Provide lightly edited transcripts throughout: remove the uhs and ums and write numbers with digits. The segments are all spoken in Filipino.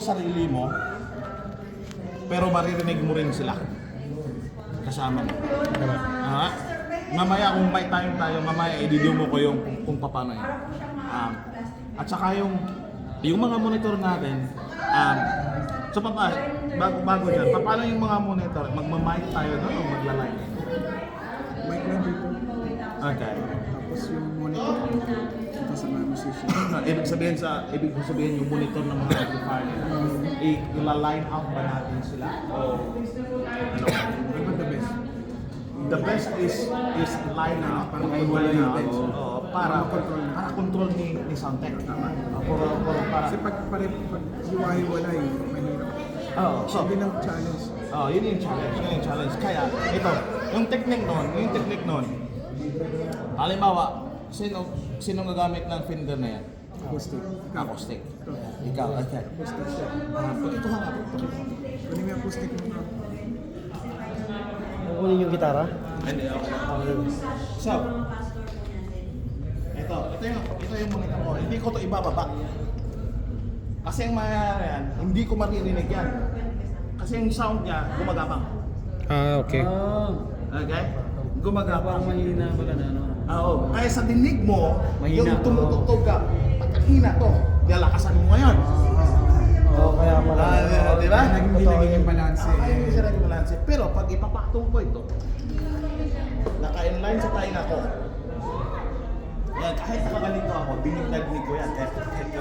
sarili mo, pero maririnig mo rin sila kasama mo. Mamaya kung may time tayo, mamaya i-video mo ko yung kung paano yan. At saka yung mga monitor natin, so bago dyan, paano yung mga monitor? Magmamic tayo doon o magla-line? Mic lang dito. Okay. Tapos yung monitor, ito sa mga musician. Ibig sabihin yung monitor ng mga amplifier, ila-line up ba natin sila? O ano? Ano ba the best? The best is line up, para control ni Soundtech. Para Kasi pag hiwa-hiwalay, mahirap. so Hindi ng challenge. yun yung challenge. Kaya ito, yung technique nun, halimbawa, sino gagamit ng Fender na yan? Acoustic. Ikaw, okay. Acoustic siya. Ito nga. Kunin mo yung acoustic mo. Kunin yung gitara? Hindi, okay. So, ito yung monitor ko. Hindi ko to ibababa. Kasi yung mangyayari yan, hindi ko maririnig yan. Kasi yung sound niya, gumagapang. Okay. Okay? Gumagapang. Parang mahina pala na, no? Oo. Kaya sa dinig mo, Mahina. yung tumutugtog ka, pagkahina to, nilakasan mo ngayon. Kaya pala. Di ba? Hindi naging balance. Hindi siya naging balance. Pero pag ipapatong ko ito, naka-inline sa tainga ko. Yan, kahit nakaganito ako, dinig ko yan.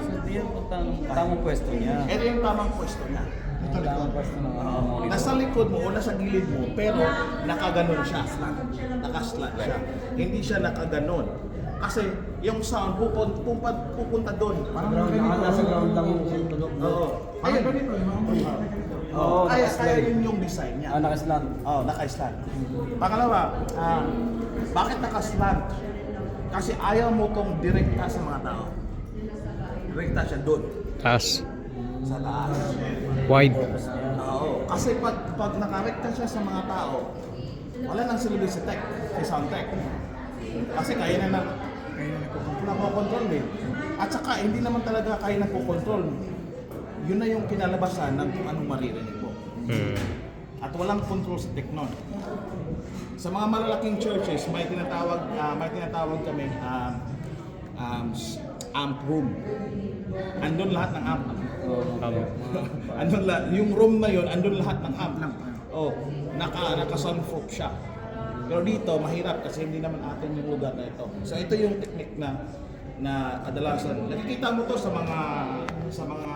Hindi yan ang tamang pwesto niya. Ito yung tamang pwesto niya. Tamang pwesto ng monitor. Nasa likod mo o nasa gilid mo, pero nakaganon siya. Nakaslant siya. Hindi siya nakaganon. Kasi yung sound pupunta doon. Parang Nasa ground lang yung tunog. Oo. Parang Ayun. ganito, yung mga Oo, Kaya yun yung design niya. nakaslant. Naka-slant. Pangalawa, bakit naka-slant? Kasi ayaw mo tong direkta sa mga tao. Direkta siya doon, Taas. sa taas. Wide. Oo. Kasi pag nakarekta siya sa mga tao, wala nang silbi si tech, si Soundtech. Kasi kaya na nakokontrol eh. At saka hindi naman talaga kaya nakokontrol. Yun na yung kinalabasan ng kung anong maririnig mo. At walang control sa tech nun. Sa mga malalaking churches, may tinatawag kami amp room. Andun lahat ng amp. Andun lahat, yung room na yun, andun lahat ng amp. Naka-soundproof siya. Pero dito, mahirap kasi hindi naman atin yung lugar na ito. So ito yung technique na kadalasan. Nakikita mo to sa mga